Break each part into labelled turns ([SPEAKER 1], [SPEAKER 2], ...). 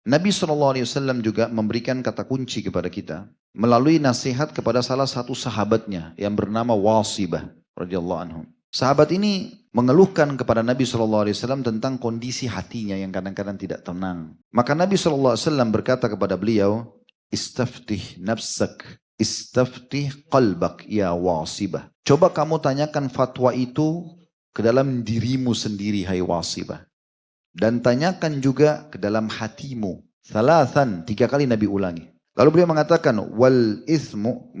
[SPEAKER 1] Nabi SAW juga memberikan kata kunci kepada kita melalui nasihat kepada salah satu sahabatnya yang bernama Wasibah radhiyallahu anhu. Sahabat ini mengeluhkan kepada Nabi SAW tentang kondisi hatinya yang kadang-kadang tidak tenang. Maka Nabi SAW berkata kepada beliau, "Istaftih nafsak, istaftih qalbak ya Wasibah." Coba kamu tanyakan fatwa itu ke dalam dirimu sendiri, hai Wasibah. Dan tanyakan juga ke dalam hatimu. Thalathan, 3 kali Nabi ulangi. Lalu beliau mengatakan, wal ithmu,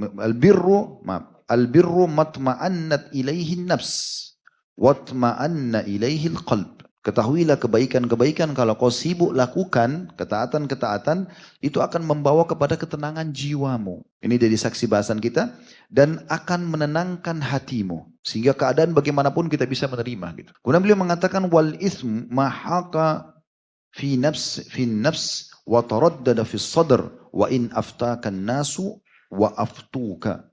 [SPEAKER 1] albirru matma'annat ilaihi nafs, watma'anna ilaihi qalb. Ketahuilah kebaikan-kebaikan kalau kau sibuk lakukan, ketaatan-ketaatan, itu akan membawa kepada ketenangan jiwamu. Ini dari saksi bahasan kita. Dan akan menenangkan hatimu. Sehingga keadaan bagaimanapun kita bisa menerima. Gitu. Kemudian beliau mengatakan, wal ism mahaka fi nafs wa taraddada fi sadr wa in aftakan nasu wa aftuka.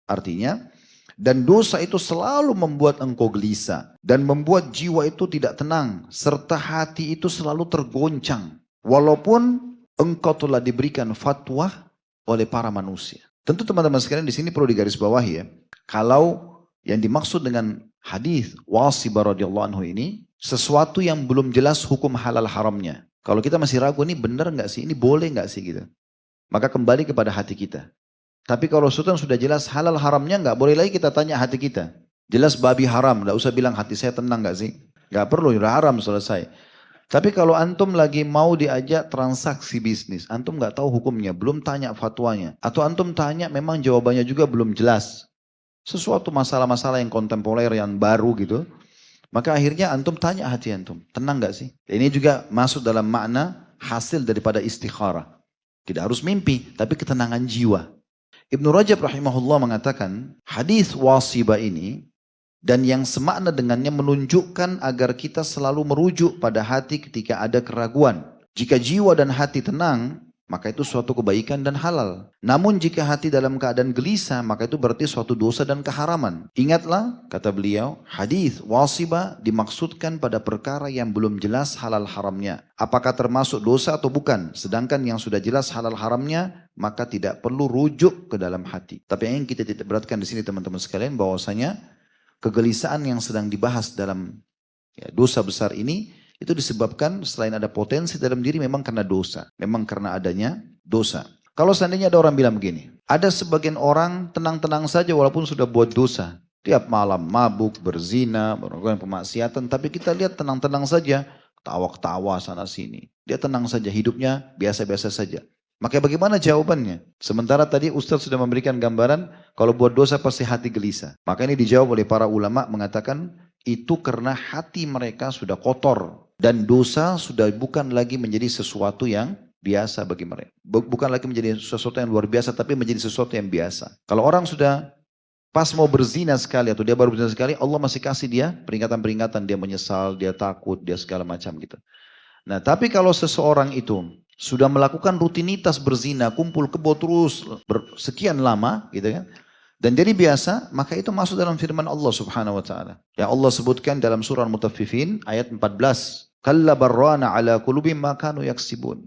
[SPEAKER 1] Artinya, dan dosa itu selalu membuat engkau gelisah. Dan membuat jiwa itu tidak tenang. Serta hati itu selalu tergoncang. Walaupun engkau telah diberikan fatwa oleh para manusia. Tentu teman-teman sekalian di sini perlu digarisbawahi ya. Kalau yang dimaksud dengan hadis Wasibah radhiyallahu anhu ini. Sesuatu yang belum jelas hukum halal haramnya. Kalau kita masih ragu ini benar nggak sih? Ini boleh nggak sih gitu. Maka kembali kepada hati kita. Tapi kalau sesuatu yang sudah jelas halal haramnya nggak boleh lagi kita tanya hati kita. Jelas babi haram, nggak usah bilang hati saya tenang nggak sih? Nggak perlu, udah haram selesai. Tapi kalau antum lagi mau diajak transaksi bisnis, antum nggak tahu hukumnya, belum tanya fatwanya, atau antum tanya memang jawabannya juga belum jelas. Sesuatu masalah-masalah yang kontemporer yang baru gitu. Maka akhirnya antum tanya hati antum, tenang nggak sih? Ini juga masuk dalam makna hasil daripada istikharah. Tidak harus mimpi, tapi ketenangan jiwa. Ibnu Rajab rahimahullah mengatakan, hadis Wasibah ini dan yang semakna dengannya menunjukkan agar kita selalu merujuk pada hati ketika ada keraguan. Jika jiwa dan hati tenang, maka itu suatu kebaikan dan halal. Namun jika hati dalam keadaan gelisah, maka itu berarti suatu dosa dan keharaman. Ingatlah, kata beliau, hadis Wasibah dimaksudkan pada perkara yang belum jelas halal haramnya. Apakah termasuk dosa atau bukan? Sedangkan yang sudah jelas halal haramnya, maka tidak perlu rujuk ke dalam hati. Tapi yang kita tidak beratkan di sini teman-teman sekalian, bahwasanya kegelisahan yang sedang dibahas dalam dosa besar ini, itu disebabkan selain ada potensi dalam diri memang karena dosa. Memang karena adanya dosa. Kalau seandainya ada orang bilang begini. Ada sebagian orang tenang-tenang saja walaupun sudah buat dosa. Tiap malam mabuk, berzina, melakukan pemaksiatan. Tapi kita lihat tenang-tenang saja. Tawa-tawa sana sini. Dia tenang saja hidupnya biasa-biasa saja. Maka bagaimana jawabannya? Sementara tadi Ustaz sudah memberikan gambaran. Kalau buat dosa pasti hati gelisah. Maka ini dijawab oleh para ulama mengatakan. Itu karena hati mereka sudah kotor. Dan dosa sudah bukan lagi menjadi sesuatu yang biasa bagi mereka. Bukan lagi menjadi sesuatu yang luar biasa, tapi menjadi sesuatu yang biasa. Kalau orang sudah pas mau berzina sekali, atau dia baru berzina sekali, Allah masih kasih dia peringatan-peringatan. Dia menyesal, dia takut, dia segala macam gitu. Nah tapi kalau seseorang itu sudah melakukan rutinitas berzina, kumpul kebo terus sekian lama gitu kan. Dan jadi biasa, maka itu masuk dalam firman Allah subhanahu wa ta'ala. Yang Allah sebutkan dalam surah Al-Mutaffifin ayat 14. Kalla barrana ala qulubihim ma kanu yaksibun.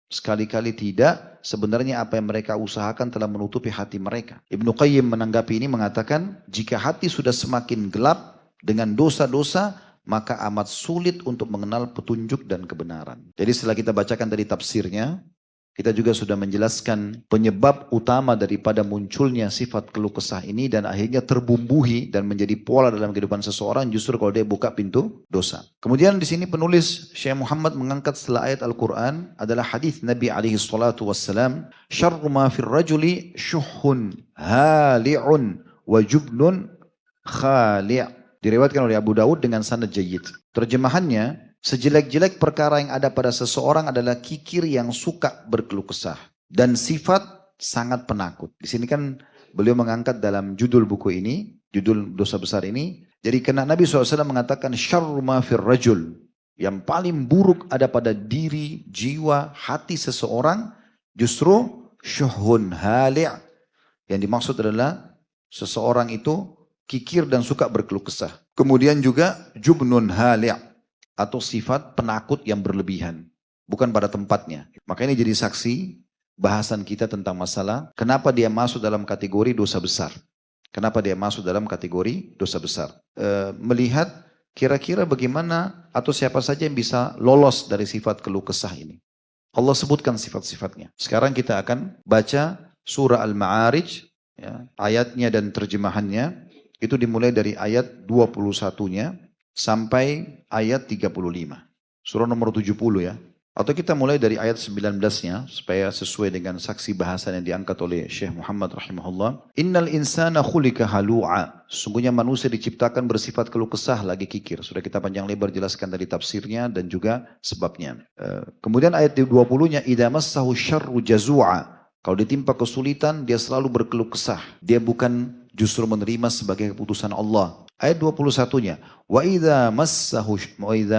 [SPEAKER 1] Sekali-kali tidak, sebenarnya apa yang mereka usahakan telah menutupi hati mereka. Ibnu Qayyim menanggapi ini mengatakan, jika hati sudah semakin gelap dengan dosa-dosa, maka amat sulit untuk mengenal petunjuk dan kebenaran. Jadi setelah kita bacakan tadi tafsirnya, kita juga sudah menjelaskan penyebab utama daripada munculnya sifat keluh kesah ini dan akhirnya terbumbuhi dan menjadi pola dalam kehidupan seseorang justru kalau dia buka pintu dosa. Kemudian di sini penulis Syekh Muhammad mengangkat setelah ayat Al-Quran adalah hadis Nabi alaihi salatu wassalam, syarru ma fir rajuli syuhun hali'un wa jubnun khali'. Diriwayatkan oleh Abu Daud dengan sanad jayyid. Terjemahannya, sejelek-jelek perkara yang ada pada seseorang adalah kikir yang suka berkeluh kesah. Dan sifat sangat penakut. Di sini kan beliau mengangkat dalam judul buku ini, judul dosa besar ini. Jadi karena Nabi SAW mengatakan, syarru ma fir rajul. Yang paling buruk ada pada diri, jiwa, hati seseorang, justru syuhun hali'. Yang dimaksud adalah seseorang itu kikir dan suka berkeluh kesah. Kemudian juga jubnun hali'. Atau sifat penakut yang berlebihan. bukan pada tempatnya. Maka ini jadi saksi bahasan kita tentang masalah kenapa dia masuk dalam kategori dosa besar. Kenapa dia masuk dalam kategori dosa besar. Melihat kira-kira bagaimana atau siapa saja yang bisa lolos dari sifat keluh kesah ini. Allah sebutkan sifat-sifatnya. Sekarang kita akan baca surah Al-Ma'arij, ya, ayatnya dan terjemahannya. Itu dimulai dari ayat 21-nya sampai ayat 35. Surah nomor 70 ya. Atau kita mulai dari ayat 19-nya supaya sesuai dengan saksi bahasan yang diangkat oleh Syekh Muhammad rahimahullah. Innal insana khulika halu'a. Sungguhnya manusia diciptakan bersifat keluh kesah lagi kikir. Sudah kita panjang lebar jelaskan dari tafsirnya dan juga sebabnya. Kemudian ayat 20-nya idza massahu syarru jazu'a. Kalau ditimpa kesulitan dia selalu berkeluh kesah. Dia bukan justru menerima sebagai keputusan Allah. Ayat 21-nya wa idza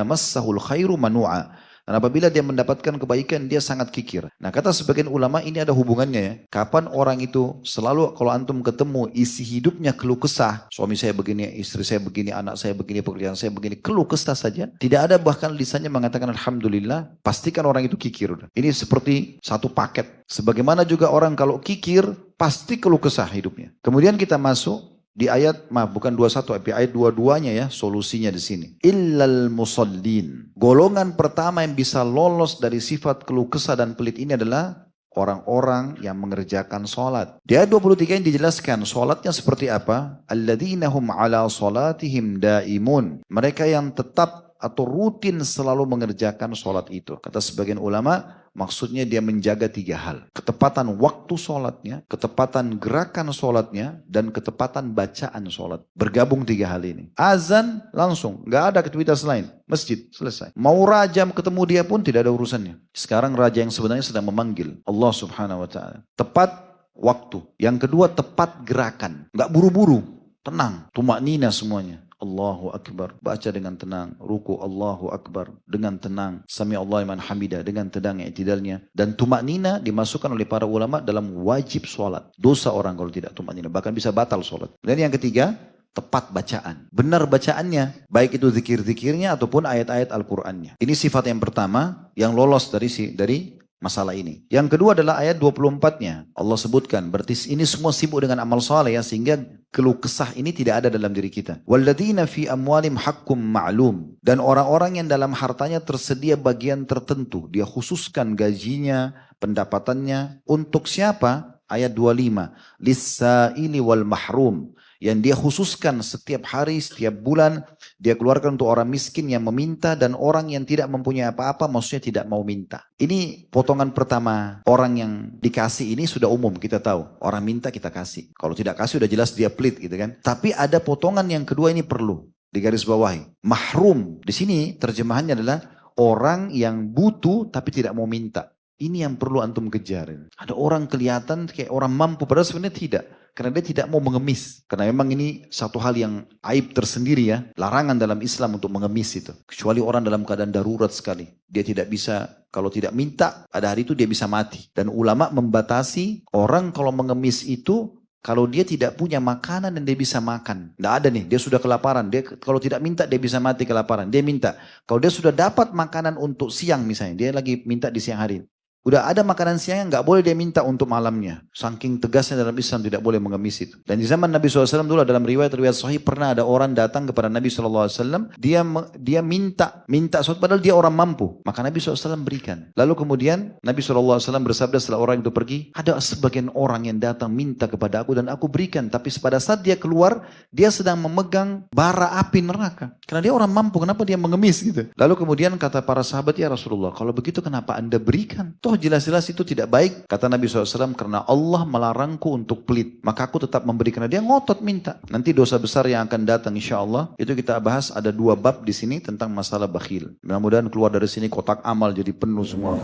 [SPEAKER 1] massahul khairu manu'a. Dan apabila dia mendapatkan kebaikan, dia sangat kikir. Nah kata sebagian ulama ini ada hubungannya ya. Kapan orang itu selalu kalau antum ketemu isi hidupnya keluh kesah. Suami saya begini, istri saya begini, anak saya begini, pekerjaan saya begini. Keluh kesah saja. Tidak ada bahkan lisannya mengatakan Alhamdulillah. Pastikan orang itu kikir. Ini seperti satu paket. Sebagaimana juga orang kalau kikir, pasti keluh kesah hidupnya. Kemudian kita masuk di ayat, bukan 21, tapi ayat 22-nya ya, solusinya di sini. Illal musallin. Golongan pertama yang bisa lolos dari sifat keluh kesah dan pelit ini adalah orang-orang yang mengerjakan sholat. Di ayat 23 yang dijelaskan sholatnya seperti apa? Alladzina hum ala sholatihim daimun. Mereka yang tetap atau rutin selalu mengerjakan sholat itu. Kata sebagian ulama, maksudnya dia menjaga 3 hal. Ketepatan waktu sholatnya, ketepatan gerakan sholatnya, dan ketepatan bacaan sholat. Bergabung 3 hal ini. Azan langsung, gak ada aktivitas lain. Masjid, selesai. Mau raja ketemu dia pun tidak ada urusannya. Sekarang raja yang sebenarnya sedang memanggil Allah subhanahu wa ta'ala. Tepat waktu. Yang kedua tepat gerakan. Gak buru-buru, tenang, tumaknina semuanya. Allahu Akbar, baca dengan tenang, ruku Allahu Akbar dengan tenang, sami Allah liman hamidah dengan tenang i'tidalnya, dan tumaknina dimasukkan oleh para ulama dalam wajib sholat. Dosa orang kalau tidak tumaknina, bahkan bisa batal sholat. Dan yang ketiga, tepat bacaan. Benar bacaannya, baik itu zikir-zikirnya ataupun ayat-ayat Al-Qur'annya. Ini sifat yang pertama yang lolos dari masalah ini. Yang kedua adalah ayat 24-nya. Allah sebutkan, berarti ini semua sibuk dengan amal saleh ya, sehingga keluh kesah ini tidak ada dalam diri kita. Walladzina fi amwalim haqqum ma'lum. Dan orang-orang yang dalam hartanya tersedia bagian tertentu. Dia khususkan gajinya, pendapatannya. Untuk siapa? Ayat 25. Lis-sa'ili wal mahrum. Yang dia khususkan setiap hari, setiap bulan, dia keluarkan untuk orang miskin yang meminta dan orang yang tidak mempunyai apa-apa, maksudnya tidak mau minta. Ini potongan pertama, orang yang dikasih ini sudah umum, kita tahu. Orang minta kita kasih. Kalau tidak kasih udah jelas dia pelit gitu kan. Tapi ada potongan yang kedua ini perlu digaris bawahi. Mahrum, di sini terjemahannya adalah orang yang butuh tapi tidak mau minta. Ini yang perlu antum kejar. Ada orang kelihatan kayak orang mampu, padahal sebenarnya tidak. Karena dia tidak mau mengemis. Karena memang ini satu hal yang aib tersendiri ya. Larangan dalam Islam untuk mengemis itu. Kecuali orang dalam keadaan darurat sekali. Dia tidak bisa, kalau tidak minta, pada hari itu dia bisa mati. Dan ulama membatasi orang kalau mengemis itu, kalau dia tidak punya makanan dan dia bisa makan. Tidak ada nih, dia sudah kelaparan. Dia kalau tidak minta dia bisa mati kelaparan. Dia minta. Kalau dia sudah dapat makanan untuk siang misalnya. Dia lagi minta di siang hari. Udah ada makanan siangnya, nggak boleh dia minta untuk malamnya. Saking tegasnya dalam Islam tidak boleh mengemis itu. Dan di zaman Nabi SAW dulu dalam riwayat-riwayat sahih pernah ada orang datang kepada Nabi SAW. Dia minta sesuatu padahal dia orang mampu. Maka Nabi SAW berikan. Lalu kemudian Nabi SAW bersabda setelah orang itu pergi. Ada sebagian orang yang datang minta kepada aku dan aku berikan. Tapi pada saat dia keluar, dia sedang memegang bara api neraka. Karena dia orang mampu, kenapa dia mengemis gitu. Lalu kemudian kata para sahabat, ya Rasulullah, kalau begitu kenapa anda berikan? Toh jelas-jelas itu tidak baik. Kata Nabi SAW, karena Allah melarangku untuk pelit. Maka aku tetap memberi, karena dia ngotot minta. Nanti dosa besar yang akan datang insya Allah, itu kita bahas ada 2 bab di sini tentang masalah bakhil. Mudah-mudahan keluar dari sini kotak amal jadi penuh semua.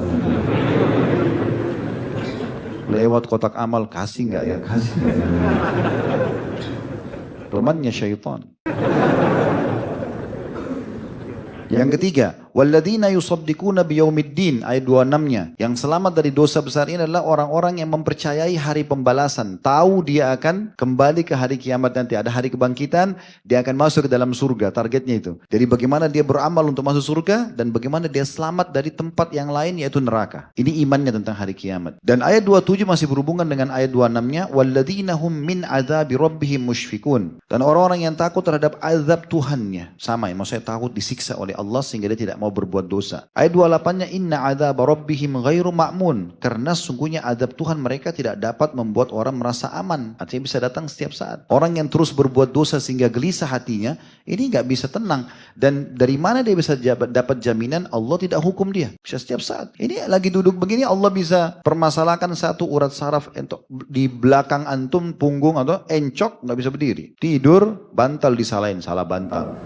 [SPEAKER 1] Lewat kotak amal, kasih nggak ya? Kasih nggak ya? Temannya syaitan. Yang ketiga, Walladzina yusaddiquna biyaumiddin, ayat 26-nya. Yang selamat dari dosa besar ini adalah orang-orang yang mempercayai hari pembalasan. Tahu dia akan kembali ke hari kiamat nanti. Ada hari kebangkitan, dia akan masuk ke dalam surga. Targetnya itu. Jadi bagaimana dia beramal untuk masuk surga dan bagaimana dia selamat dari tempat yang lain yaitu neraka. Ini imannya tentang hari kiamat. Dan ayat 27 masih berhubungan dengan ayat 26-nya. Walladzina hum min adzabi rabbihim musyfikun. Dan orang-orang yang takut terhadap azab Tuhannya. Sama ya, maksudnya takut disiksa oleh Allah sehingga dia tidak mau berbuat dosa. Ayat 28-nya inna adzab rabbihim ghairu ma'mun, karena sungguhnya azab Tuhan mereka tidak dapat membuat orang merasa aman. Artinya bisa datang setiap saat. Orang yang terus berbuat dosa sehingga gelisah hatinya, ini nggak bisa tenang. Dan dari mana dia bisa dapat jaminan Allah tidak hukum dia? Bisa setiap saat. Ini lagi duduk begini Allah bisa permasalahkan satu urat saraf di belakang antum, punggung atau encok, nggak bisa berdiri. Tidur, bantal disalahin, salah bantal.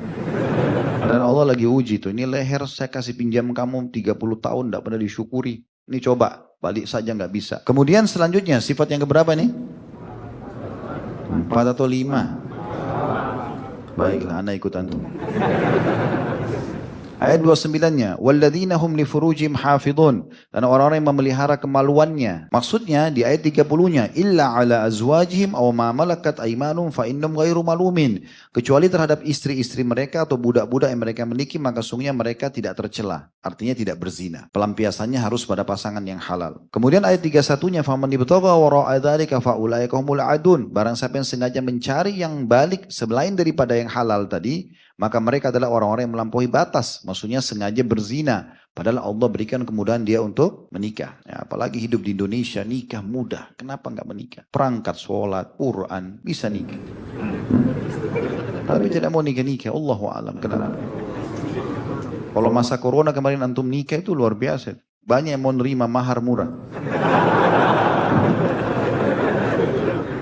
[SPEAKER 1] Dan Allah lagi uji tuh, ini leher saya kasih pinjam kamu 30 tahun tidak pernah disyukuri. Ini coba, balik saja nggak bisa. Kemudian selanjutnya, sifat yang keberapa nih? 4 atau 5? Baiklah, anak ikut antum. Ayat 29-nya, walladzina hum li furujihim hafidhun, dan orang-orang yang memelihara kemaluannya. Maksudnya di ayat 30-nya, illa ala azwajihim aw ma malakat aymanum fa innahum ghairu malumin, kecuali terhadap istri-istri mereka atau budak-budak yang mereka miliki, maka sungguhnya mereka tidak tercela. Artinya tidak berzina. Pelampiasannya harus pada pasangan yang halal. Kemudian ayat 31-nya, faman ibtagha wara'a dzalika fa ulaika humul adun, barang siapa yang sengaja mencari yang balik selain daripada yang halal tadi, maka mereka adalah orang-orang yang melampaui batas. Maksudnya sengaja berzina. Padahal Allah berikan kemudahan dia untuk menikah. Ya, apalagi hidup di Indonesia, nikah mudah. Kenapa nggak menikah? Perangkat sholat, Quran, bisa nikah. Tapi tidak mau nikah-nikah. Allahu a'lam. Kenapa? Kalau masa corona kemarin antum nikah itu luar biasa. Banyak yang mau nerima mahar murah.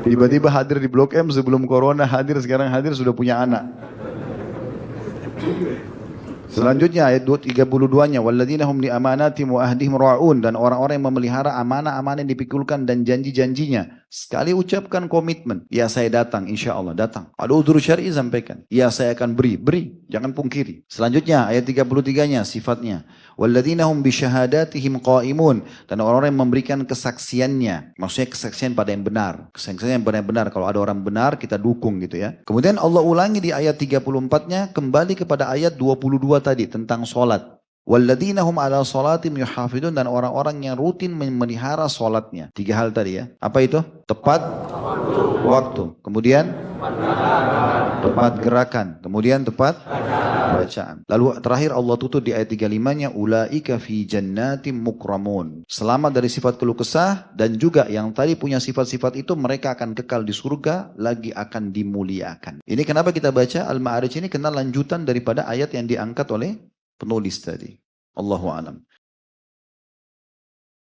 [SPEAKER 1] Tiba-tiba hadir di Blok M sebelum corona, hadir sekarang hadir sudah punya anak. Selanjutnya ayat 32-nya, walladzina hum li amanatihim wa ahdihim ra'un, dan orang-orang yang memelihara amanah-amanah yang dipikulkan dan janji-janjinya. Sekali ucapkan komitmen, ya saya datang, insya Allah datang. Ada udzur syar'i sampaikan, ya saya akan beri, jangan pungkiri. Selanjutnya ayat 33-nya sifatnya, walladzina hum bi syahadatihim qaimun, dan orang-orang yang memberikan kesaksiannya. Maksudnya kesaksian pada yang benar, kesaksian yang benar-benar. Kalau ada orang benar kita dukung gitu ya. Kemudian Allah ulangi di ayat 34-nya kembali kepada ayat 22 tadi tentang sholat. Walladzina hum ala sholatim yuhafidun, dan orang-orang yang rutin memelihara sholatnya. 3 hal tadi ya. Apa itu? Tepat waktu. Kemudian tepat gerakan. Kemudian tepat bacaan. Lalu terakhir Allah tutup di ayat 35-nya, ulaika fi jannatim mukramun. Selamat dari sifat keluh kesah, dan juga yang tadi punya sifat-sifat itu mereka akan kekal di surga, lagi akan dimuliakan. Ini kenapa kita baca Al-Ma'arij ini, karena lanjutan daripada ayat yang diangkat oleh penulis tadi. Allahu a'lam.